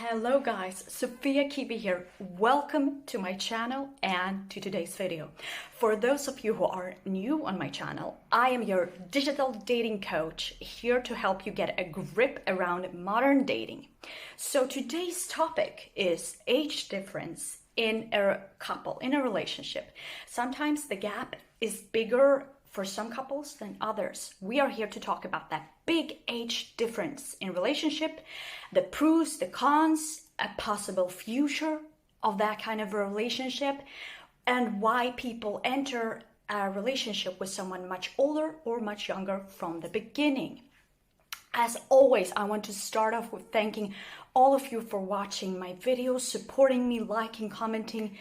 Hello guys, Sophia Kibi here. Welcome to my channel and to today's video. For those of you who are new on my channel, I am your digital dating coach here to help you get a grip around modern dating. So today's topic is age difference in a couple, in a relationship. Sometimes the gap is bigger for some couples than others. We are here to talk about that big age difference in relationship, the pros, the cons, a possible future of that kind of a relationship, and why people enter a relationship with someone much older or much younger from the beginning. As always, I want to start off with thanking all of you for watching my videos, supporting me, liking, commenting.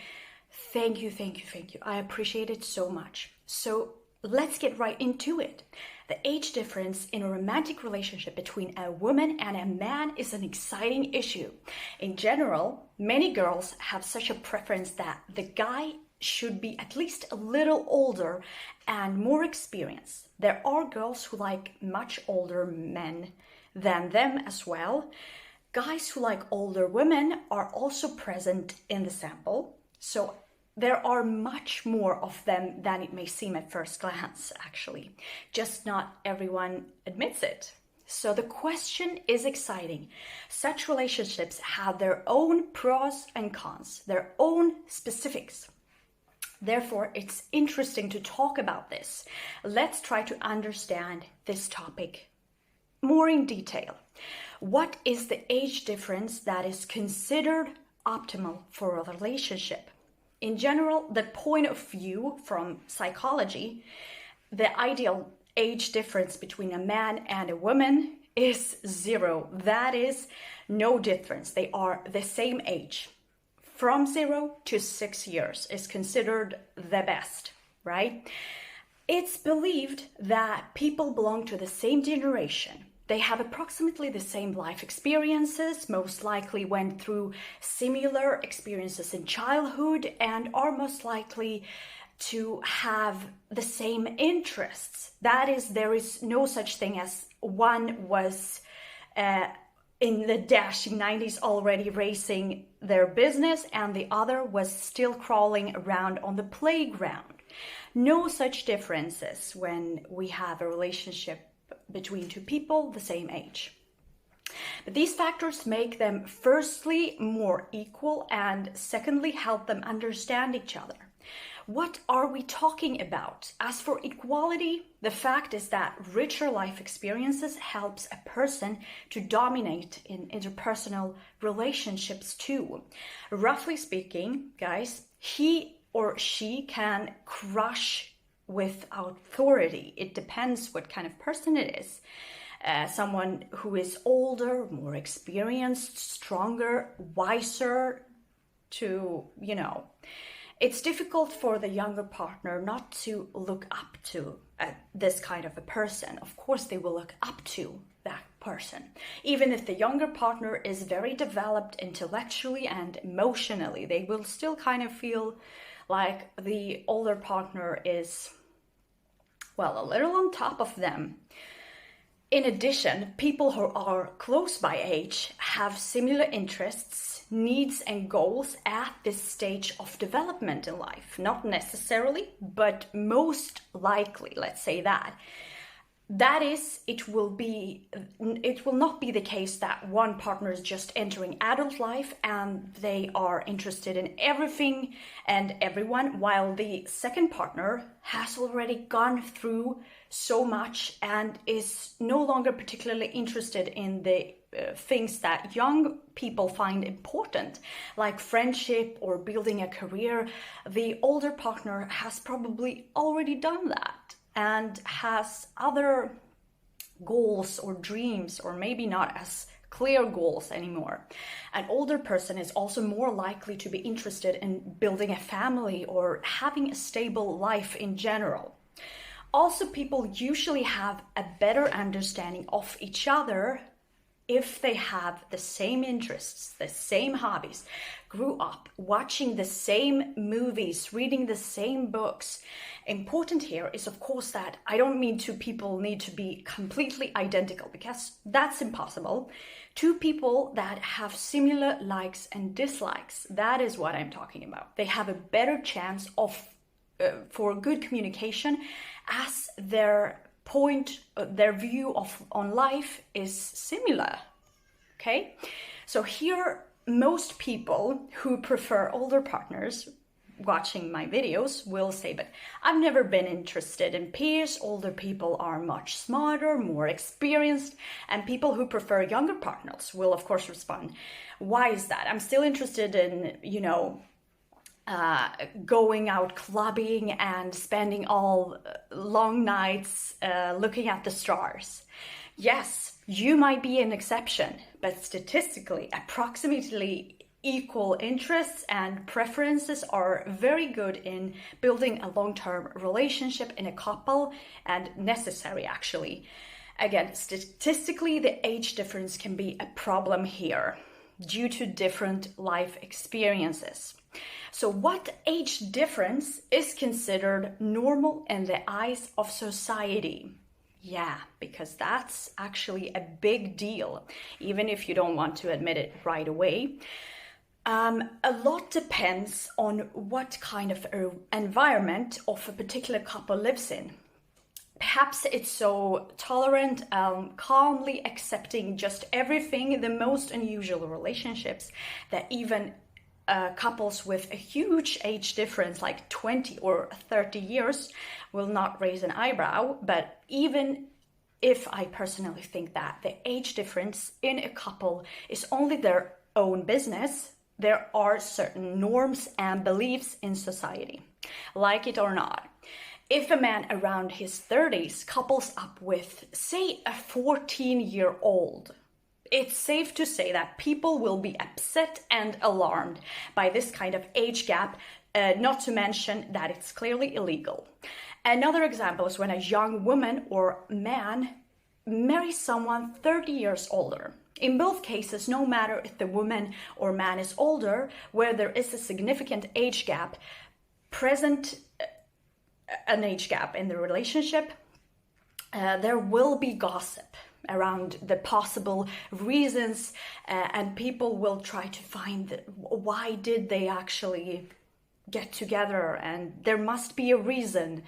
Thank you, thank you, thank you. I appreciate it so much. So let's get right into it. The age difference in a romantic relationship between a woman and a man is an exciting issue. In general, many girls have such a preference that the guy should be at least a little older and more experienced. There are girls who like much older men than them as well. Guys who like older women are also present in the sample. So there are much more of them than it may seem at first glance, actually. Just not everyone admits it. So the question is exciting. Such relationships have their own pros and cons, their own specifics. Therefore, it's interesting to talk about this. Let's try to understand this topic more in detail. What is the age difference that is considered optimal for a relationship? In general, the point of view from psychology, the ideal age difference between a man and a woman is 0. That is no difference. They are the same age. From 0 to 6 years is considered the best, right? It's believed that people belong to the same generation. They have approximately the same life experiences, most likely went through similar experiences in childhood, and are most likely to have the same interests. That is, there is no such thing as one was in the dashing 90s already racing their business and the other was still crawling around on the playground. No such differences when we have a relationship between two people the same age. But these factors make them firstly more equal and secondly help them understand each other. What are we talking about? As for equality, the fact is that richer life experiences helps a person to dominate in interpersonal relationships too. Roughly speaking, guys, he or she can crush with authority. It depends what kind of person it is. Someone who is older, more experienced, stronger, wiser it's difficult for the younger partner not to look up to this kind of a person. Of course, they will look up to that person. Even if the younger partner is very developed intellectually and emotionally, they will still kind of feel like the older partner is, well, a little on top of them. In addition, people who are close by age have similar interests, needs, and goals at this stage of development in life. Not necessarily, but most likely, let's say that. That is, it will not be the case that one partner is just entering adult life and they are interested in everything and everyone, while the second partner has already gone through so much and is no longer particularly interested in the things that young people find important, like friendship or building a career. The older partner has probably already done that and has other goals or dreams, or maybe not as clear goals anymore. An older person is also more likely to be interested in building a family or having a stable life in general. Also, people usually have a better understanding of each other if they have the same interests, the same hobbies, grew up watching the same movies, reading the same books. Important here is, of course, that I don't mean two people need to be completely identical, because that's impossible. Two people that have similar likes and dislikes, that is what I'm talking about. They have a better chance of for good communication, as their view on life is similar. Okay, so here most people who prefer older partners watching my videos will say, but I've never been interested in peers. Older people are much smarter, more experienced. And people who prefer younger partners will of course respond, why is that? I'm still interested in, going out clubbing and spending all long nights looking at the stars. Yes, you might be an exception, but statistically, approximately equal interests and preferences are very good in building a long-term relationship in a couple, and necessary actually. Again, statistically, the age difference can be a problem here due to different life experiences. So what age difference is considered normal in the eyes of society? Yeah, because that's actually a big deal, even if you don't want to admit it right away. A lot depends on what kind of environment of a particular couple lives in. Perhaps it's so tolerant, calmly accepting just everything, the most unusual relationships, that even couples with a huge age difference, like 20 or 30 years, will not raise an eyebrow. But even if I personally think that the age difference in a couple is only their own business, there are certain norms and beliefs in society. Like it or not, if a man around his 30s couples up with, say, a 14-year-old, it's safe to say that people will be upset and alarmed by this kind of age gap, not to mention that it's clearly illegal. Another example is when a young woman or man marries someone 30 years older. In both cases, no matter if the woman or man is older, where there is a significant age gap, an age gap in the relationship, there will be gossip around the possible reasons, and people will try to find why did they actually get together, and there must be a reason.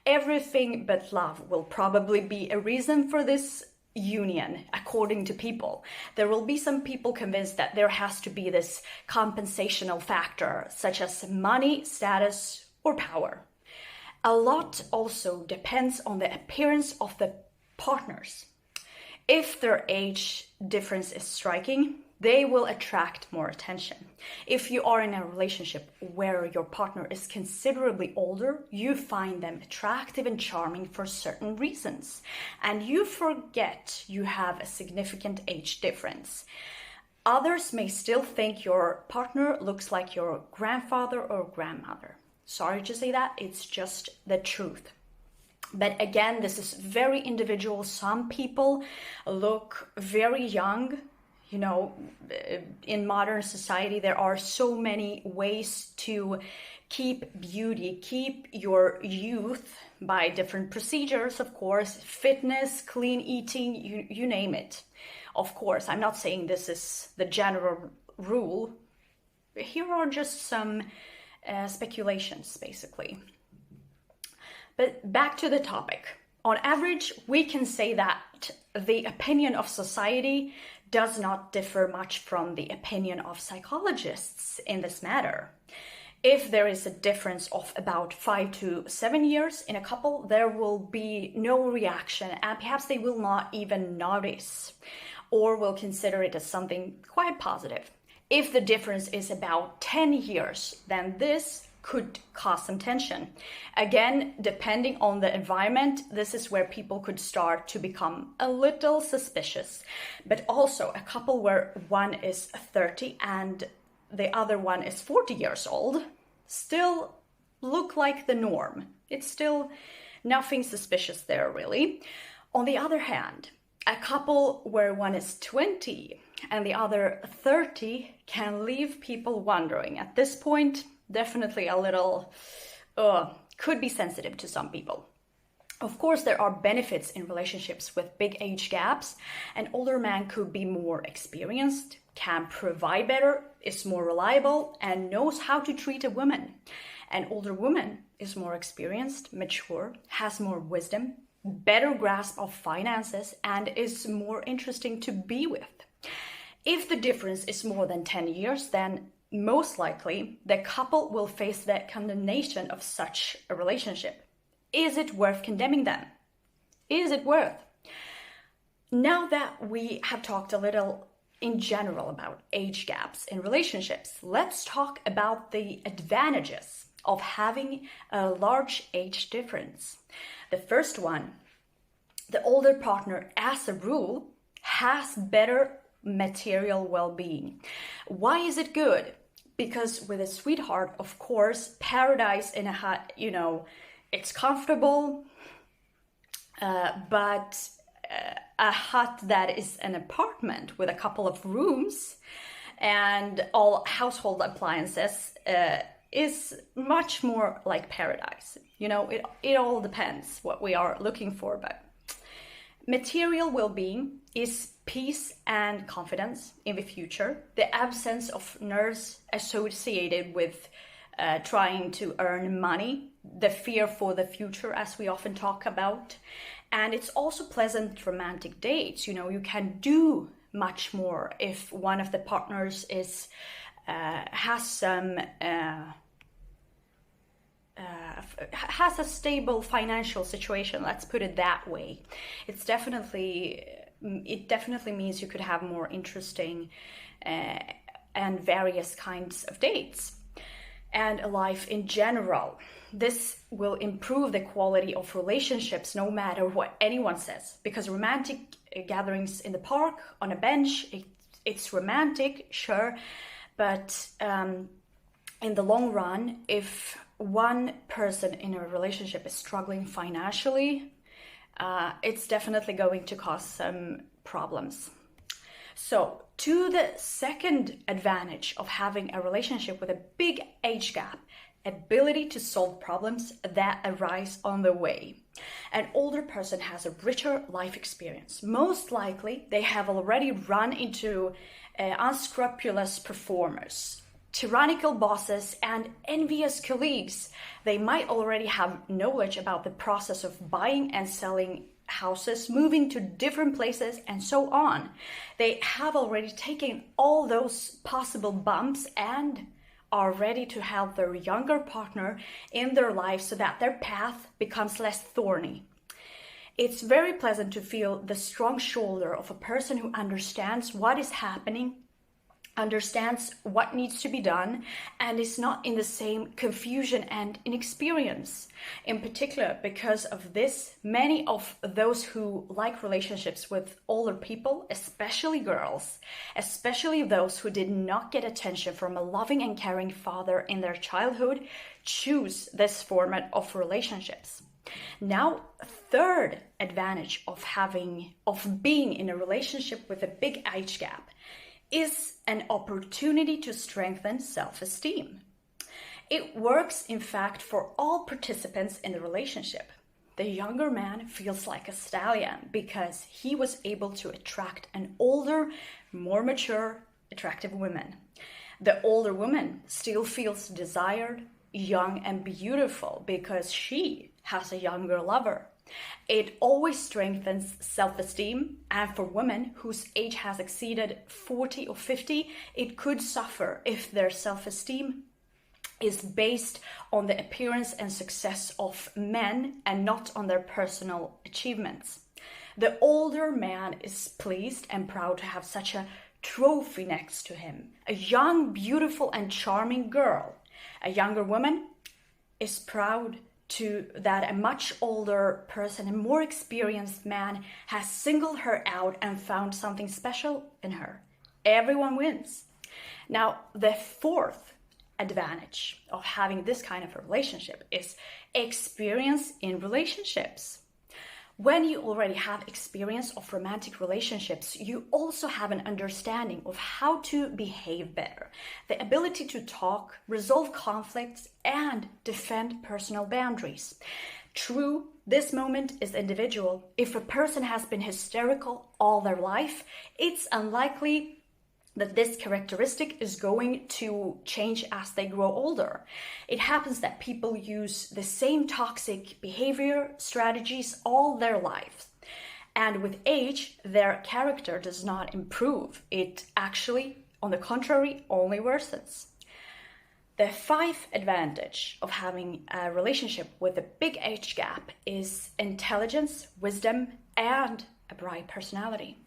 Everything but love will probably be a reason for this union, according to people. There will be some people convinced that there has to be this compensational factor, such as money, status, or power. A lot also depends on the appearance of the partners. If their age difference is striking, they will attract more attention. If you are in a relationship where your partner is considerably older, you find them attractive and charming for certain reasons, and you forget you have a significant age difference. Others may still think your partner looks like your grandfather or grandmother. Sorry to say that, it's just the truth. But again, this is very individual. Some people look very young. In modern society, there are so many ways to keep beauty, keep your youth by different procedures, of course, fitness, clean eating, you name it. Of course, I'm not saying this is the general rule. Here are just some speculations, basically. But back to the topic. On average, we can say that the opinion of society does not differ much from the opinion of psychologists in this matter. If there is a difference of about 5 to 7 years in a couple, there will be no reaction, and perhaps they will not even notice, or will consider it as something quite positive. If the difference is about 10 years, then this could cause some tension. Again, depending on the environment, this is where people could start to become a little suspicious. But also a couple where one is 30 and the other one is 40 years old still look like the norm. It's still nothing suspicious there, really. On the other hand, a couple where one is 20 and the other 30 can leave people wondering. At this point, definitely a little, could be sensitive to some people. Of course, there are benefits in relationships with big age gaps. An older man could be more experienced, can provide better, is more reliable, and knows how to treat a woman. An older woman is more experienced, mature, has more wisdom, better grasp of finances, and is more interesting to be with. If the difference is more than 10 years, then most likely the couple will face the condemnation of such a relationship. Is it worth condemning them? Is it worth? Now that we have talked a little in general about age gaps in relationships, let's talk about the advantages of having a large age difference. The first one, the older partner, as a rule, has better material well-being. Why is it good? Because with a sweetheart, of course, paradise in a hut, it's comfortable, but a hut that is an apartment with a couple of rooms and all household appliances is much more like paradise. It all depends what we are looking for, but material well-being is peace and confidence in the future, the absence of nerves associated with trying to earn money, the fear for the future, as we often talk about. And it's also pleasant romantic dates. You can do much more if one of the partners has a stable financial situation. Let's put it that way. It definitely means you could have more interesting and various kinds of dates and a life in general. This will improve the quality of relationships no matter what anyone says, because romantic gatherings in the park, on a bench, it's romantic, sure, but in the long run, if one person in a relationship is struggling financially, it's definitely going to cause some problems. So, to the second advantage of having a relationship with a big age gap, ability to solve problems that arise on the way. An older person has a richer life experience. Most likely, they have already run into unscrupulous performers, tyrannical bosses, and envious colleagues. They might already have knowledge about the process of buying and selling houses, moving to different places, and so on. They have already taken all those possible bumps and are ready to help their younger partner in their life so that their path becomes less thorny. It's very pleasant to feel the strong shoulder of a person who understands what is happening, understands what needs to be done, and is not in the same confusion and inexperience. In particular, because of this, many of those who like relationships with older people, especially girls, especially those who did not get attention from a loving and caring father in their childhood, choose this format of relationships. Now, a third advantage of being in a relationship with a big age gap is an opportunity to strengthen self-esteem. It works, in fact, for all participants in the relationship. The younger man feels like a stallion because he was able to attract an older, more mature, attractive woman. The older woman still feels desired, young, and beautiful because she has a younger lover. It always strengthens self-esteem, and for women whose age has exceeded 40 or 50, it could suffer if their self-esteem is based on the appearance and success of men and not on their personal achievements. The older man is pleased and proud to have such a trophy next to him, a young, beautiful, and charming girl. A younger woman is proud that a much older person, a more experienced man, has singled her out and found something special in her. Everyone wins. Now, the fourth advantage of having this kind of a relationship is experience in relationships. When you already have experience of romantic relationships, you also have an understanding of how to behave better, the ability to talk, resolve conflicts, and defend personal boundaries. True, This moment is individual. If a person has been hysterical all their life, it's unlikely that this characteristic is going to change as they grow older. It happens that people use the same toxic behavior strategies all their lives. And with age, their character does not improve. It actually, on the contrary, only worsens. The fifth advantage of having a relationship with a big age gap is intelligence, wisdom, and a bright personality.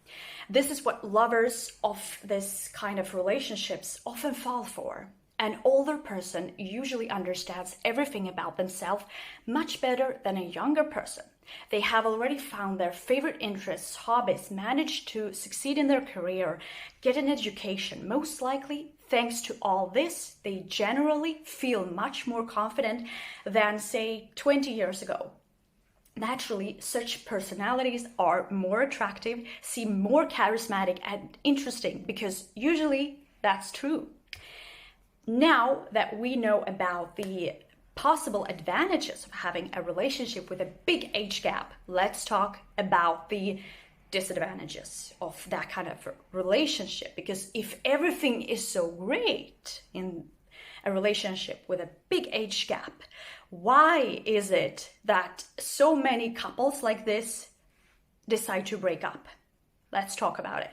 This is what lovers of this kind of relationships often fall for. An older person usually understands everything about themselves much better than a younger person. They have already found their favorite interests, hobbies, managed to succeed in their career, get an education. Most likely, thanks to all this, they generally feel much more confident than, say, 20 years ago. Naturally, such personalities are more attractive, seem more charismatic and interesting, because usually that's true. Now that we know about the possible advantages of having a relationship with a big age gap, let's talk about the disadvantages of that kind of relationship. Because if everything is so great in a relationship with a big age gap, why is it that so many couples like this decide to break up? Let's talk about it.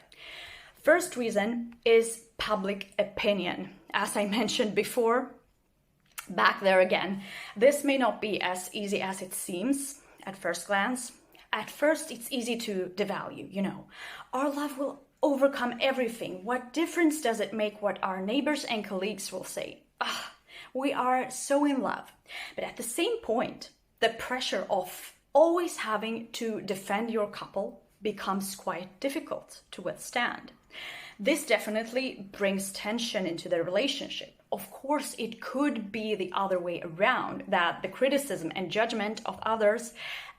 First reason is public opinion. As I mentioned before, back there again, this may not be as easy as it seems at first glance. At first, it's easy to devalue, Our love will overcome everything. What difference does it make what our neighbors and colleagues will say? We are so in love. But at the same point, the pressure of always having to defend your couple becomes quite difficult to withstand. This definitely brings tension into the relationship. Of course, it could be the other way around, that the criticism and judgment of others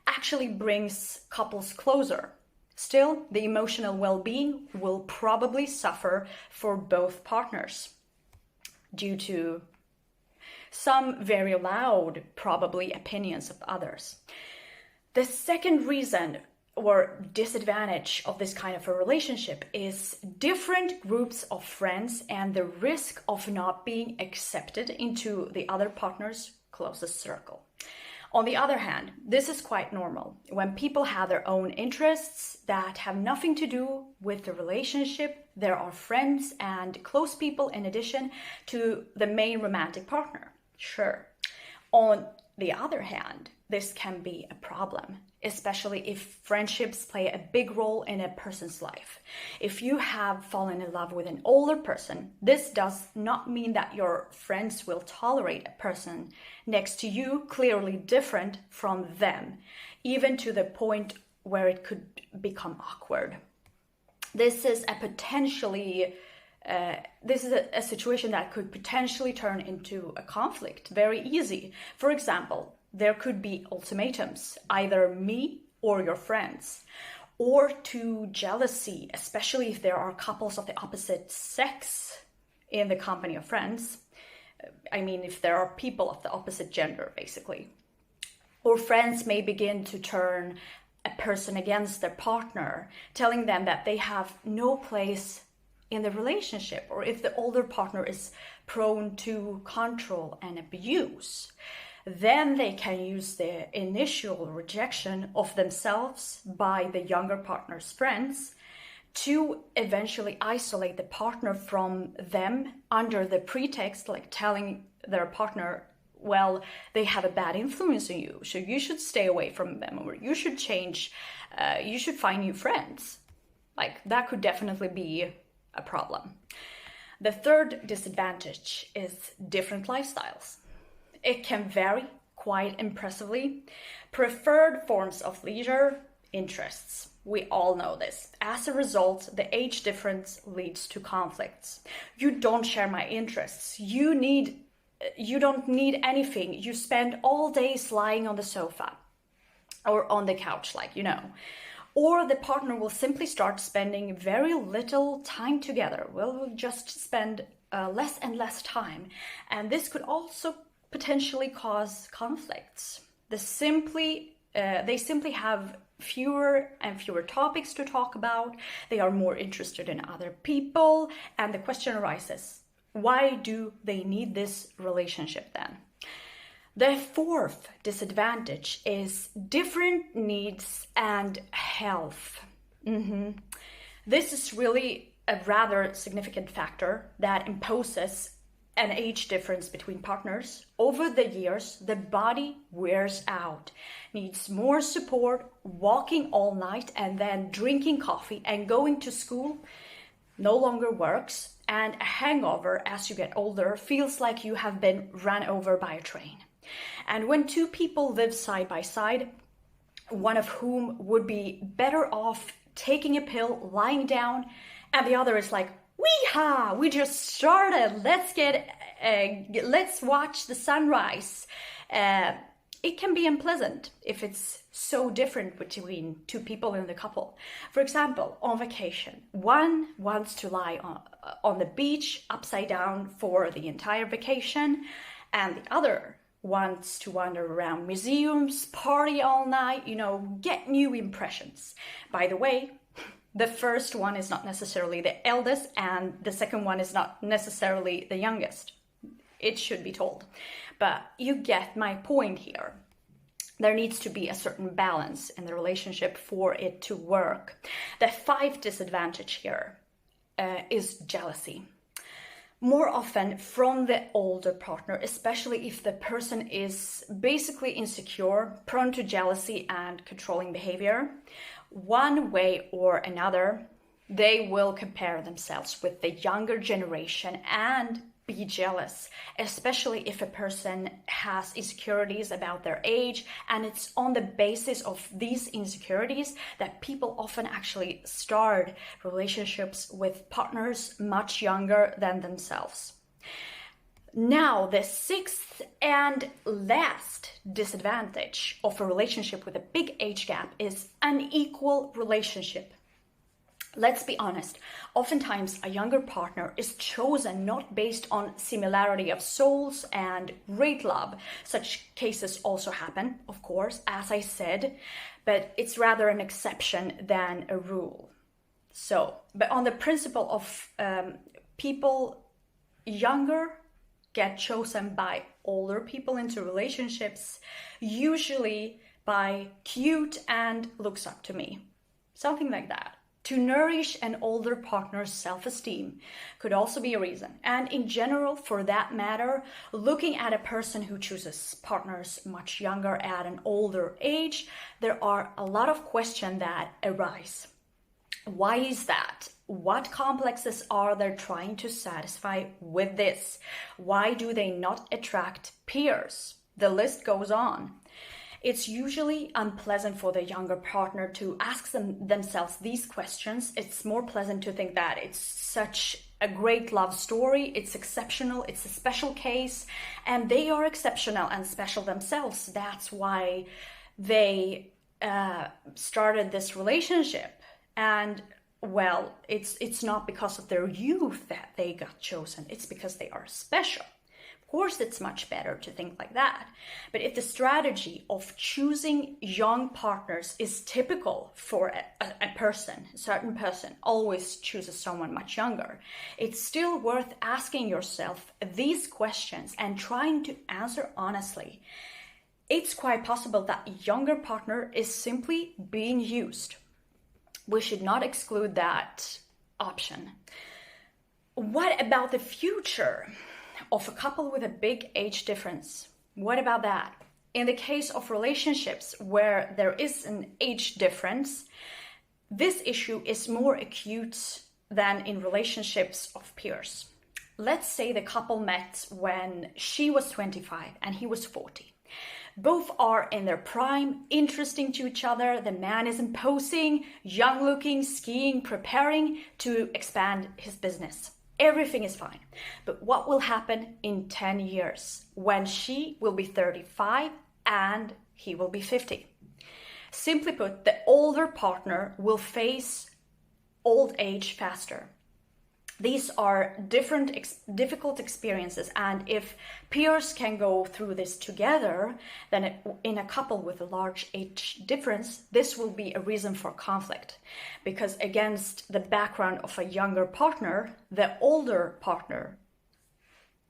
actually brings couples closer. Still, the emotional well-being will probably suffer for both partners due to some very loud, probably, opinions of others. The second reason or disadvantage of this kind of a relationship is different groups of friends and the risk of not being accepted into the other partner's closest circle. On the other hand, this is quite normal. When people have their own interests that have nothing to do with the relationship, there are friends and close people in addition to the main romantic partner. Sure. On the other hand, this can be a problem, especially if friendships play a big role in a person's life. If you have fallen in love with an older person, this does not mean that your friends will tolerate a person next to you clearly different from them, even to the point where it could become awkward. This is a situation that could potentially turn into a conflict very easy. For example, there could be ultimatums, either me or your friends, or to jealousy, especially if there are couples of the opposite sex in the company of friends. I mean, if there are people of the opposite gender, basically. Or friends may begin to turn a person against their partner, telling them that they have no place in the relationship, or if the older partner is prone to control and abuse. Then they can use the initial rejection of themselves by the younger partner's friends to eventually isolate the partner from them under the pretext, like telling their partner, well, they have a bad influence on you, so you should stay away from them, or you should change, you should find new friends. Like, that could definitely be a problem. The third disadvantage is different lifestyles. It can vary quite impressively. Preferred forms of leisure, interests. We all know this. As a result, the age difference leads to conflicts. You don't share my interests. You don't need anything. You spend all days lying on the sofa or on the couch, Or the partner will simply start spending very little time together. We'll just spend less and less time. And this could also potentially cause conflicts. The simply They simply have fewer and fewer topics to talk about. They are more interested in other people. And the question arises, why do they need this relationship then? The fourth disadvantage is different needs and health. This is really a rather significant factor that imposes an age difference between partners. Over the years, the body wears out, needs more support. Walking all night and then drinking coffee and going to school no longer works, and a hangover as you get older feels like you have been run over by a train. And when two people live side by side, one of whom would be better off taking a pill, lying down, and the other is like, wee-ha, we just started, let's watch the sunrise. It can be unpleasant if it's so different between two people in the couple. For example, on vacation, one wants to lie on the beach upside down for the entire vacation, and the other wants to wander around museums, party all night, get new impressions. By the way, the first one is not necessarily the eldest, and the second one is not necessarily the youngest. It should be told. But you get my point here. There needs to be a certain balance in the relationship for it to work. The fifth disadvantage here is jealousy. More often from the older partner, especially if the person is basically insecure, prone to jealousy and controlling behavior. One way or another, they will compare themselves with the younger generation and be jealous, especially if a person has insecurities about their age, and it's on the basis of these insecurities that people often actually start relationships with partners much younger than themselves. Now, the sixth and last disadvantage of a relationship with a big age gap is unequal relationship. Let's be honest, oftentimes a younger partner is chosen not based on similarity of souls and great love. Such cases also happen, of course, as I said, but it's rather an exception than a rule. But on the principle of people younger get chosen by older people into relationships, usually by cute and looks up to me, something like that. To nourish an older partner's self-esteem could also be a reason. And in general, for that matter, looking at a person who chooses partners much younger at an older age, there are a lot of questions that arise. Why is that? What complexes are they trying to satisfy with this? Why do they not attract peers? The list goes on. It's usually unpleasant for the younger partner to ask themselves these questions. It's more pleasant to think that it's such a great love story, it's exceptional, it's a special case, and they are exceptional and special themselves. That's why they started this relationship. And well, it's not because of their youth that they got chosen, it's because they are special. Of course, it's much better to think like that. But if the strategy of choosing young partners is typical for a certain person always chooses someone much younger, it's still worth asking yourself these questions and trying to answer honestly. It's quite possible that a younger partner is simply being used. We should not exclude that option. What about the future of a couple with a big age difference? What about that? In the case of relationships where there is an age difference, this issue is more acute than in relationships of peers. Let's say the couple met when she was 25 and he was 40. Both are in their prime, interesting to each other. The man is imposing, young looking, skiing, preparing to expand his business. Everything is fine. But what will happen in 10 years when she will be 35 and he will be 50? Simply put, the older partner will face old age faster. These are different difficult experiences, and if peers can go through this together, then in a couple with a large age difference, this will be a reason for conflict, because against the background of a younger partner, the older partner,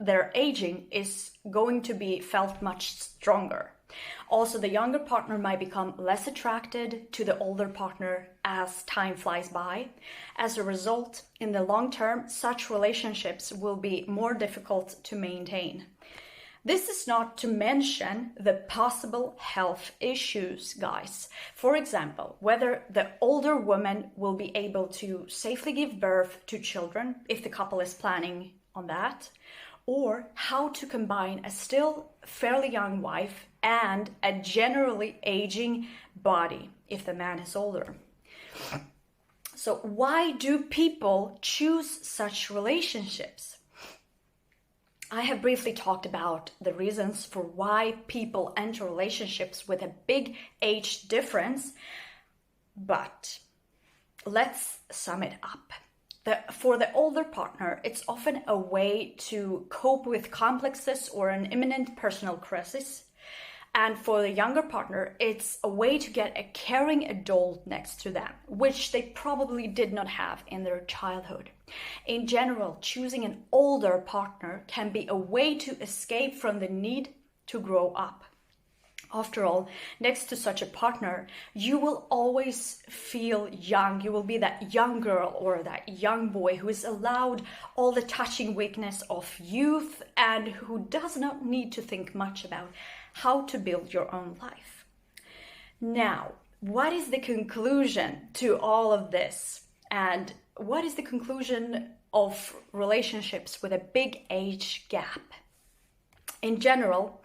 their aging is going to be felt much stronger. Also, the younger partner might become less attracted to the older partner as time flies by. As a result, in the long term, such relationships will be more difficult to maintain. This is not to mention the possible health issues, guys. For example, whether the older woman will be able to safely give birth to children if the couple is planning on that, or how to combine a still fairly young wife and a generally aging body if the man is older. So why do people choose such relationships? I have briefly talked about the reasons for why people enter relationships with a big age difference, but let's sum it up. For the older partner, it's often a way to cope with complexes or an imminent personal crisis. And for the younger partner, it's a way to get a caring adult next to them, which they probably did not have in their childhood. In general, choosing an older partner can be a way to escape from the need to grow up. After all, next to such a partner, you will always feel young. You will be that young girl or that young boy who is allowed all the touching weakness of youth and who does not need to think much about how to build your own life. Now, what is the conclusion to all of this? And what is the conclusion of relationships with a big age gap? In general,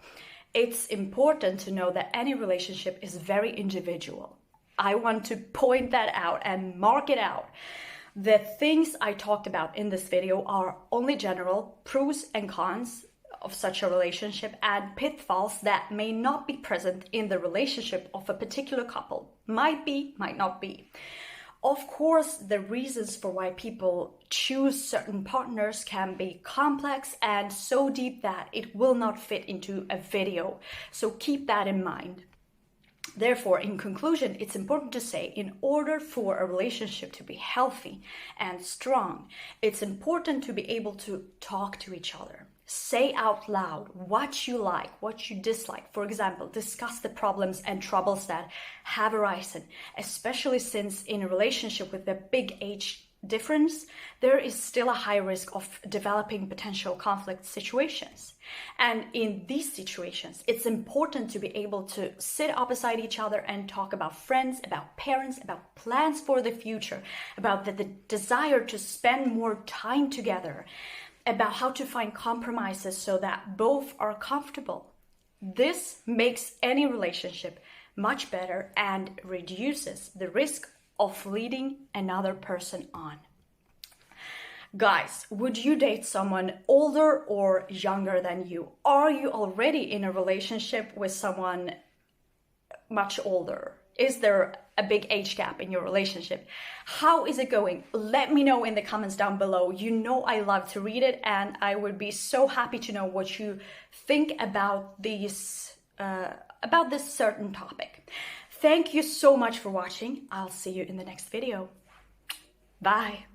it's important to know that any relationship is very individual. I want to point that out and mark it out. The things I talked about in this video are only general pros and cons of such a relationship and pitfalls that may not be present in the relationship of a particular couple. Might be, might not be. Of course, the reasons for why people choose certain partners can be complex and so deep that it will not fit into a video. So keep that in mind. Therefore, in conclusion, it's important to say, in order for a relationship to be healthy and strong, it's important to be able to talk to each other. Say out loud what you like, what you dislike. For example, discuss the problems and troubles that have arisen, especially since in a relationship with a big age difference, there is still a high risk of developing potential conflict situations. And in these situations, it's important to be able to sit opposite each other and talk about friends, about parents, about plans for the future, about the desire to spend more time together, about how to find compromises so that both are comfortable. This makes any relationship much better and reduces the risk of leading another person on. Guys, would you date someone older or younger than you? Are you already in a relationship with someone much older? Is there a big age gap in your relationship? How is it going? Let me know in the comments down below. You know I love to read it, and I would be so happy to know what you think about this certain topic. Thank you so much for watching. I'll see you in the next video. Bye.